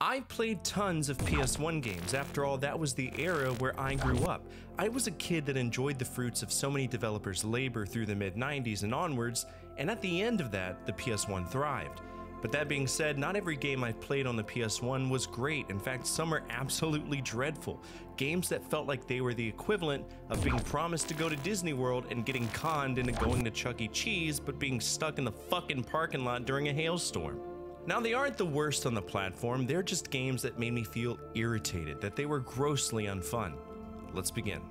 I played tons of PS1 games. After all, that was the era where I grew up. I was a kid that enjoyed the fruits of so many developers' labor through the mid-90s and onwards, and at the end of that, the PS1 thrived. But that being said, not every game I've played on the PS1 was great. In fact, some are absolutely dreadful. Games that felt like they were the equivalent of being promised to go to Disney World and getting conned into going to Chuck E. Cheese, but being stuck in the fucking parking lot during a hailstorm. Now, they aren't the worst on the platform, they're just games that made me feel irritated, that they were grossly unfun. Let's begin.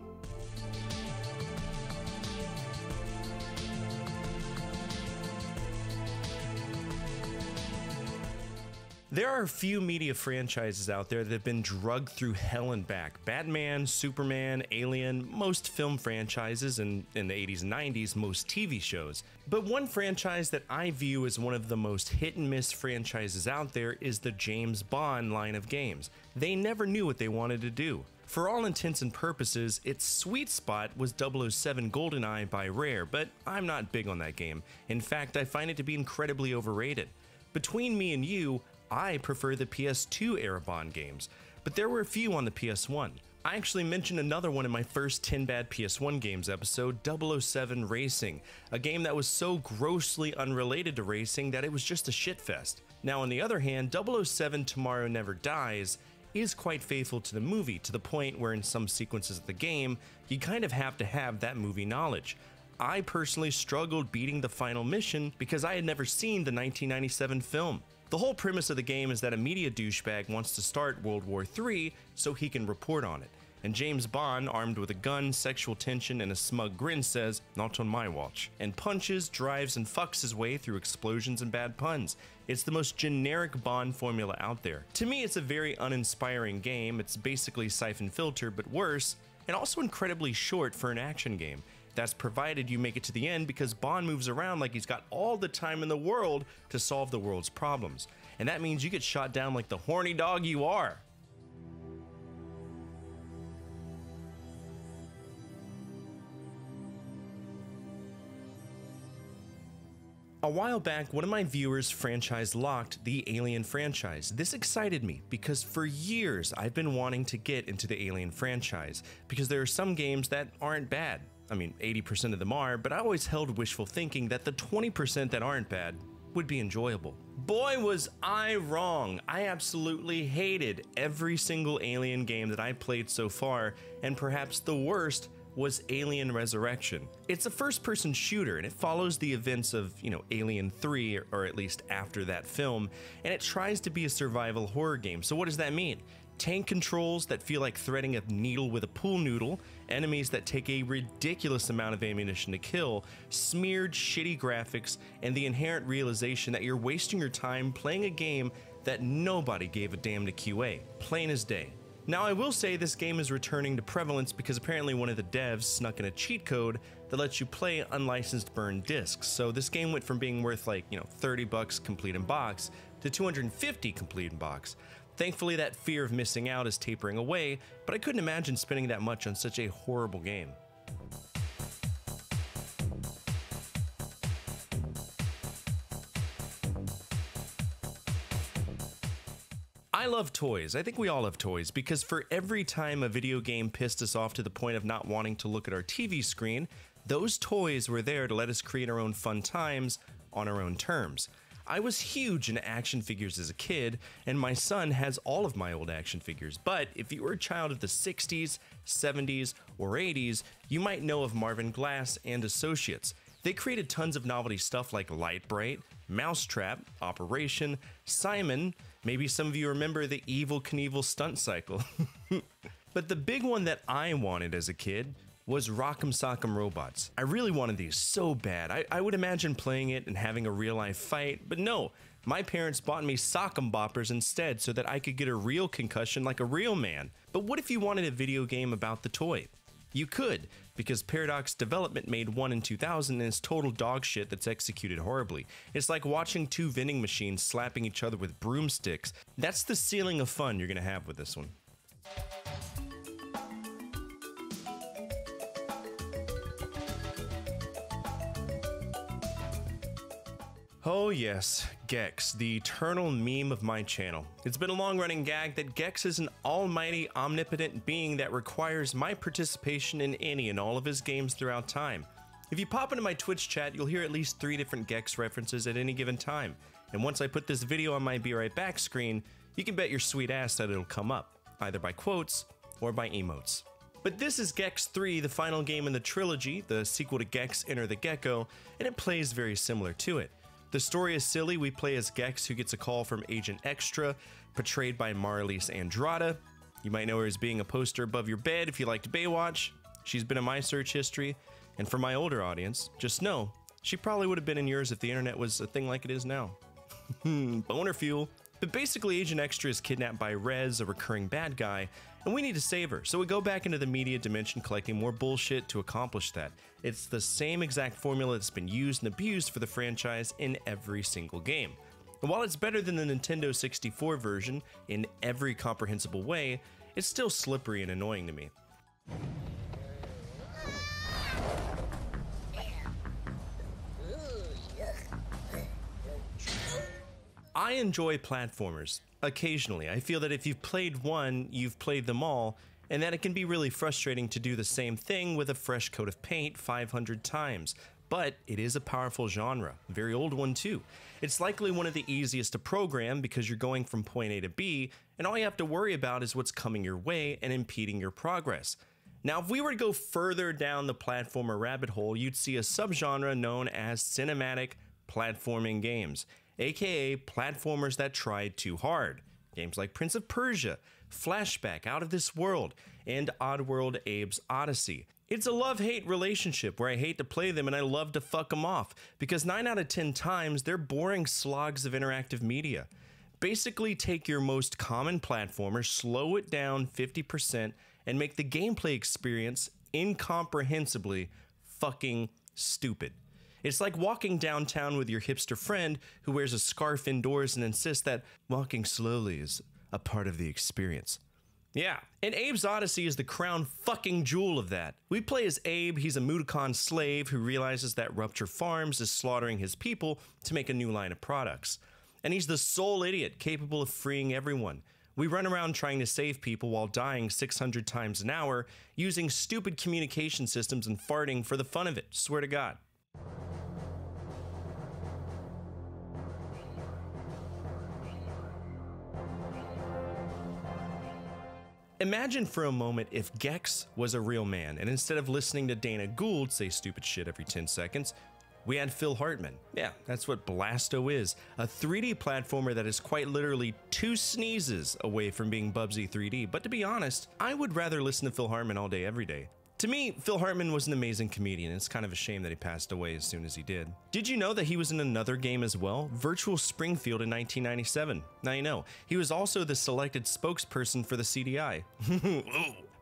There are a few media franchises out there that have been drugged through hell and back. Batman, Superman, Alien, most film franchises, and in the 80s and 90s, most TV shows. But one franchise that I view as one of the most hit and miss franchises out there is the James Bond line of games. They never knew what they wanted to do. For all intents and purposes, its sweet spot was 007 GoldenEye by Rare, but I'm not big on that game. In fact, I find it to be incredibly overrated. Between me and you, I prefer the PS2 era Bond games, but there were a few on the PS1. I actually mentioned another one in my first 10 Bad PS1 Games episode, 007 Racing, a game that was so grossly unrelated to racing that it was just a shitfest. Now on the other hand, 007 Tomorrow Never Dies is quite faithful to the movie, to the point where in some sequences of the game, you kind of have to have that movie knowledge. I personally struggled beating the final mission because I had never seen the 1997 film. The whole premise of the game is that a media douchebag wants to start World War III so he can report on it. And James Bond, armed with a gun, sexual tension, and a smug grin says, "Not on my watch," and punches, drives, and fucks his way through explosions and bad puns. It's the most generic Bond formula out there. To me, it's a very uninspiring game. It's basically Siphon Filter, but worse, and also incredibly short for an action game. That's provided you make it to the end, because Bond moves around like he's got all the time in the world to solve the world's problems. And that means you get shot down like the horny dog you are. A while back, one of my viewers franchise locked the Alien franchise. This excited me because for years I've been wanting to get into the Alien franchise because there are some games that aren't bad. I mean, 80% of them are, but I always held wishful thinking that the 20% that aren't bad would be enjoyable. Boy, was I wrong. I absolutely hated every single Alien game that I played so far, and perhaps the worst was Alien Resurrection. It's a first-person shooter, and it follows the events of, Alien 3, or at least after that film, and it tries to be a survival horror game. So what does that mean? Tank controls that feel like threading a needle with a pool noodle, enemies that take a ridiculous amount of ammunition to kill, smeared shitty graphics, and the inherent realization that you're wasting your time playing a game that nobody gave a damn to QA. Plain as day. Now, I will say this game is returning to prevalence because apparently one of the devs snuck in a cheat code that lets you play unlicensed burned discs. So this game went from being worth like, $30 complete in box to $250 complete in box. Thankfully, that fear of missing out is tapering away, but I couldn't imagine spending that much on such a horrible game. I love toys. I think we all love toys because for every time a video game pissed us off to the point of not wanting to look at our TV screen, those toys were there to let us create our own fun times on our own terms. I was huge into action figures as a kid, and my son has all of my old action figures. But if you were a child of the 60s, 70s, or 80s, you might know of Marvin Glass and Associates. They created tons of novelty stuff like Light Bright, Mousetrap, Operation, Simon. Maybe some of you remember the Evel Knievel stunt cycle. But the big one that I wanted as a kid was Rock'em Sock'em Robots. I really wanted these so bad. I would imagine playing it and having a real life fight, but no. My parents bought me Sock'em Boppers instead so that I could get a real concussion like a real man. But what if you wanted a video game about the toy? You could, because Paradox Development made one in 2000 and it's total dog shit that's executed horribly. It's like watching two vending machines slapping each other with broomsticks. That's the ceiling of fun you're gonna have with this one. Oh yes, Gex, the eternal meme of my channel. It's been a long-running gag that Gex is an almighty, omnipotent being that requires my participation in any and all of his games throughout time. If you pop into my Twitch chat, you'll hear at least 3 different Gex references at any given time. And once I put this video on my Be Right Back screen, you can bet your sweet ass that it'll come up, either by quotes or by emotes. But this is Gex 3, the final game in the trilogy, the sequel to Gex Enter the Gecko, and it plays very similar to it. The story is silly. We play as Gex, who gets a call from Agent Extra, portrayed by Marlise Andrada. You might know her as being a poster above your bed if you liked Baywatch. She's been in my search history, and for my older audience, just know, she probably would have been in yours if the internet was a thing like it is now. Boner fuel. But basically, Agent Extra is kidnapped by Rez, a recurring bad guy, and we need to save her. So we go back into the media dimension collecting more bullshit to accomplish that. It's the same exact formula that's been used and abused for the franchise in every single game. And while it's better than the Nintendo 64 version in every comprehensible way, it's still slippery and annoying to me. I enjoy platformers. Occasionally, I feel that if you've played one, you've played them all, and that it can be really frustrating to do the same thing with a fresh coat of paint 500 times. But it is a powerful genre, a very old one too. It's likely one of the easiest to program because you're going from point A to B, and all you have to worry about is what's coming your way and impeding your progress. Now, if we were to go further down the platformer rabbit hole, you'd see a subgenre known as cinematic platforming games, aka platformers that tried too hard. Games like Prince of Persia, Flashback, Out of This World, and Oddworld Abe's Odyssey. It's a love-hate relationship where I hate to play them and I love to fuck them off, because 9 out of 10 times they're boring slogs of interactive media. Basically take your most common platformer, slow it down 50%, and make the gameplay experience incomprehensibly fucking stupid. It's like walking downtown with your hipster friend who wears a scarf indoors and insists that walking slowly is a part of the experience. Yeah, and Abe's Odyssey is the crown fucking jewel of that. We play as Abe. He's a Mudokon slave who realizes that Rupture Farms is slaughtering his people to make a new line of products. And he's the sole idiot capable of freeing everyone. We run around trying to save people while dying 600 times an hour, using stupid communication systems and farting for the fun of it, swear to God. Imagine for a moment if Gex was a real man, and instead of listening to Dana Gould say stupid shit every 10 seconds, we had Phil Hartman. Yeah, that's what Blasto is, a 3D platformer that is quite literally 2 sneezes away from being Bubsy 3D. But to be honest, I would rather listen to Phil Hartman all day, every day. To me, Phil Hartman was an amazing comedian. It's kind of a shame that he passed away as soon as he did. Did you know that he was in another game as well? Virtual Springfield in 1997. Now you know. He was also the selected spokesperson for the CDI.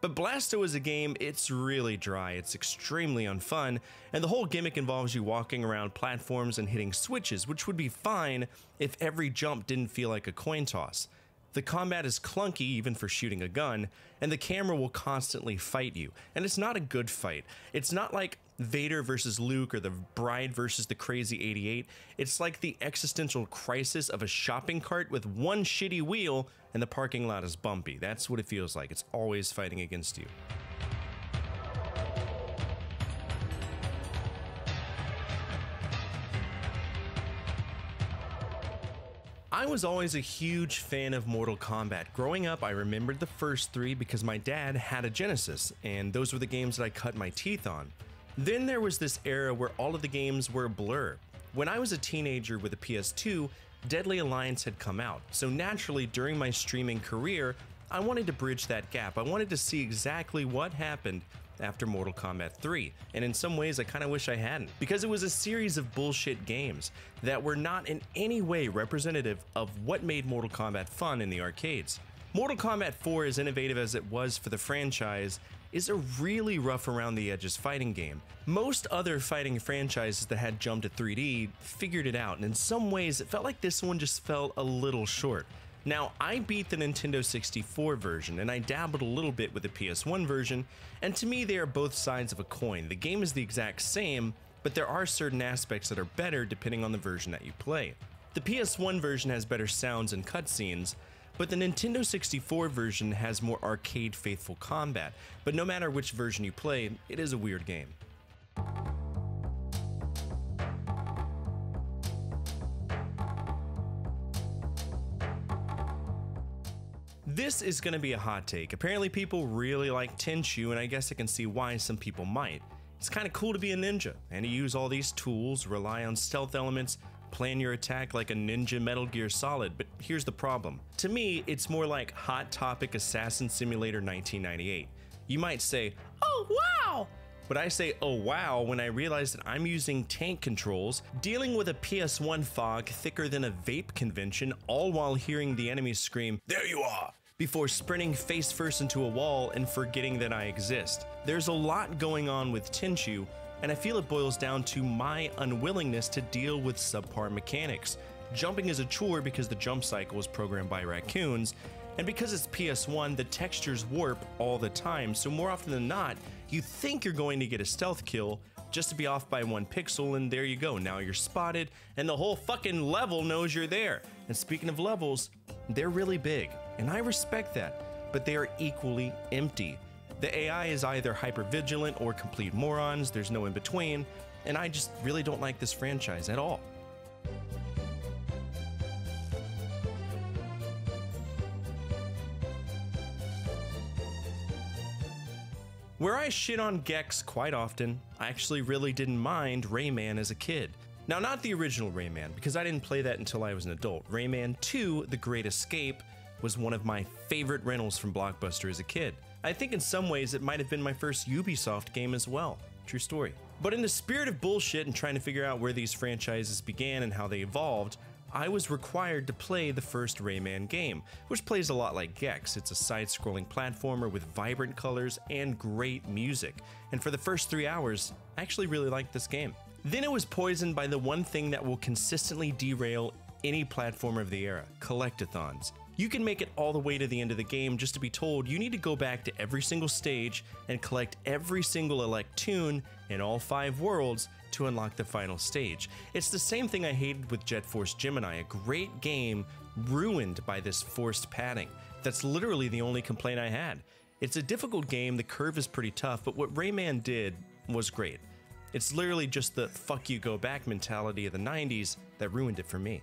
But Blasto is a game, it's really dry, it's extremely unfun, and the whole gimmick involves you walking around platforms and hitting switches, which would be fine if every jump didn't feel like a coin toss. The combat is clunky even for shooting a gun, and the camera will constantly fight you, and it's not a good fight. It's not like Vader versus Luke or the Bride versus the Crazy 88. It's like the existential crisis of a shopping cart with one shitty wheel and the parking lot is bumpy. That's what it feels like. It's always fighting against you. I was always a huge fan of Mortal Kombat. Growing up, I remembered the first 3 because my dad had a Genesis, and those were the games that I cut my teeth on. Then there was this era where all of the games were a blur. When I was a teenager with a PS2, Deadly Alliance had come out, so naturally during my streaming career, I wanted to bridge that gap. I wanted to see exactly what happened after Mortal Kombat 3, and in some ways I kind of wish I hadn't, because it was a series of bullshit games that were not in any way representative of what made Mortal Kombat fun in the arcades. Mortal Kombat 4, as innovative as it was for the franchise, is a really rough around the edges fighting game. Most other fighting franchises that had jumped to 3D figured it out, and in some ways it felt like this one just fell a little short. Now, I beat the Nintendo 64 version, and I dabbled a little bit with the PS1 version, and to me they are both sides of a coin. The game is the exact same, but there are certain aspects that are better depending on the version that you play. The PS1 version has better sounds and cutscenes, but the Nintendo 64 version has more arcade-faithful combat, but no matter which version you play, it is a weird game. This is going to be a hot take. Apparently people really like Tenchu, and I guess I can see why some people might. It's kind of cool to be a ninja, and to use all these tools, rely on stealth elements, plan your attack like a ninja Metal Gear Solid, but here's the problem. To me, it's more like Hot Topic Assassin Simulator 1998. You might say, oh wow! But I say, oh wow, when I realize that I'm using tank controls, dealing with a PS1 fog thicker than a vape convention, all while hearing the enemies scream, there you are! Before sprinting face first into a wall and forgetting that I exist. There's a lot going on with Tenchu, and I feel it boils down to my unwillingness to deal with subpar mechanics. Jumping is a chore because the jump cycle is programmed by raccoons, and because it's PS1, the textures warp all the time, so more often than not, you think you're going to get a stealth kill just to be off by 1 pixel, and there you go, now you're spotted, and the whole fucking level knows you're there. And speaking of levels, they're really big, and I respect that, but they are equally empty. The AI is either hyper-vigilant or complete morons, there's no in between, and I just really don't like this franchise at all. Where I shit on Gex quite often, I actually really didn't mind Rayman as a kid. Now, not the original Rayman, because I didn't play that until I was an adult. Rayman 2, The Great Escape, was one of my favorite rentals from Blockbuster as a kid. I think in some ways it might have been my first Ubisoft game as well. True story. But in the spirit of bullshit and trying to figure out where these franchises began and how they evolved, I was required to play the first Rayman game, which plays a lot like Gex. It's a side-scrolling platformer with vibrant colors and great music. And for the first 3 hours, I actually really liked this game. Then it was poisoned by the one thing that will consistently derail any platformer of the era, collectathons. You can make it all the way to the end of the game just to be told you need to go back to every single stage and collect every single Electoon in all 5 worlds to unlock the final stage. It's the same thing I hated with Jet Force Gemini, a great game ruined by this forced padding. That's literally the only complaint I had. It's a difficult game, the curve is pretty tough, but what Rayman did was great. It's literally just the fuck you go back mentality of the 90s that ruined it for me.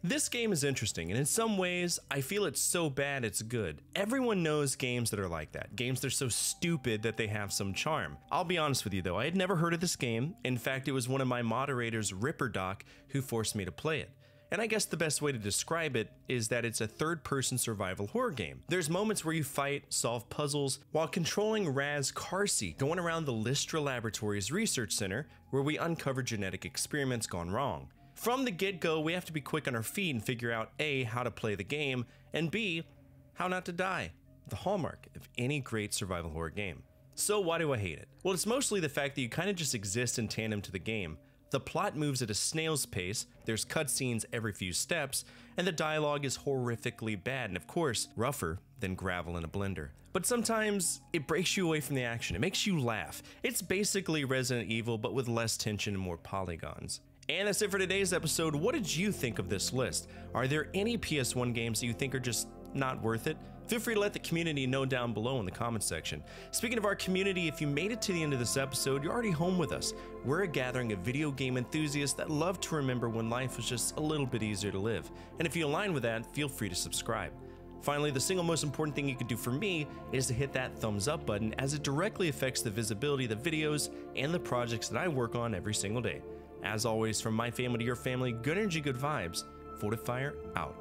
This game is interesting, and in some ways, I feel it's so bad it's good. Everyone knows games that are like that, games that are so stupid that they have some charm. I'll be honest with you though, I had never heard of this game. In fact, it was one of my moderators, Ripperdoc, who forced me to play it. And I guess the best way to describe it is that it's a third-person survival horror game. There's moments where you fight, solve puzzles, while controlling Raz Carsey, going around the Lystra Laboratories Research Center, where we uncover genetic experiments gone wrong. From the get-go, we have to be quick on our feet and figure out A, how to play the game, and B, how not to die. The hallmark of any great survival horror game. So why do I hate it? Well, it's mostly the fact that you kind of just exist in tandem to the game. The plot moves at a snail's pace, there's cutscenes every few steps, and the dialogue is horrifically bad, and of course, rougher than gravel in a blender. But sometimes, it breaks you away from the action, it makes you laugh. It's basically Resident Evil, but with less tension and more polygons. And that's it for today's episode. What did you think of this list? Are there any PS1 games that you think are just not worth it? Feel free to let the community know down below in the comments section. Speaking of our community, if you made it to the end of this episode, you're already home with us. We're a gathering of video game enthusiasts that love to remember when life was just a little bit easier to live. And if you align with that, feel free to subscribe. Finally, the single most important thing you can do for me is to hit that thumbs up button, as it directly affects the visibility of the videos and the projects that I work on every single day. As always, from my family to your family, good energy, good vibes. Fortifier out.